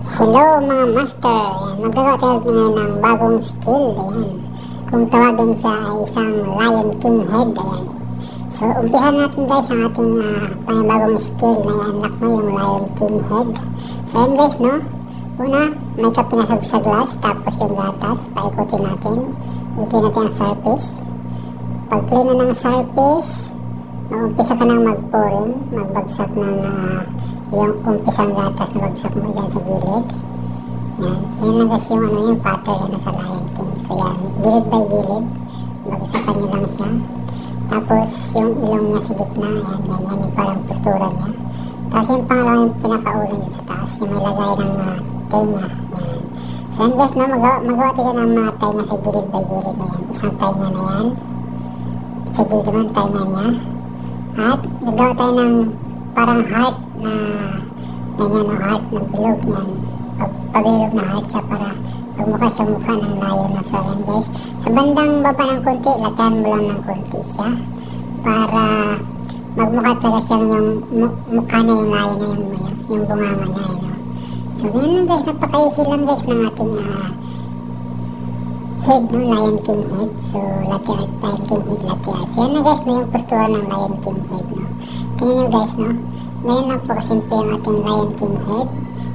Hello mga master, ayan, magagawa tayo ngayon ng bagong skill, ayan. Kung tawagin siya ay isang Lion King head, ayan. So, umpihan natin guys ang ating panibagong skill na i-unlock mo yung Lion King head. So, ayan guys, no? Una, may kapinasag sa glass, tapos yung gatas, paikutin natin. Itin natin ang surface. Pag play na ng surface, mag-umpisa ka ng mag-pouring, magbagsak ng yung umpisang gatas na bagsak mo dyan sa gilid. Yan. Yan lang guys yung yung pattern yan sa Lion King. So yan, gilid by gilid. Bagsakan nyo lang siya. Tapos yung ilong niya sa gitna. Yan, yan, yan yung parang postura niya. Tapos yung pangalawa yung pinakaulo niya sa taas. Yung may lagay ng tenga. Yan. So yan guys, no, magawa tayo ng mga tenga sa gilid by gilid na yan. Isang tenga na yan. Sa gilid naman tenga niya. At nagawa tayo ng parang heart na ganyan ang heart ng bilog yan. Pabilog na heart siya para magmukha siya mukha ng lion na. So yan guys, sa bandang baba ng konti, latihan mo lang ng konti siya para magmukha talaga siya yung mukha na yung lion na yung bunganga na yun, no? So yan lang guys, napaka-easy lang guys ng ating head, no? Lion King head. So lateral, Lion King head, lateral. So yan na guys, na yung postura ng Lion King head, no? Tingnan nyo guys, no? Ngayon lang po kasimple yung ating Lion King head.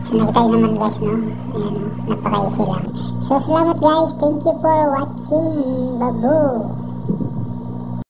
So nagtay naman guys, no? Ayan, no? Napaka-easy lang. So salamat guys. Thank you for watching. Babu!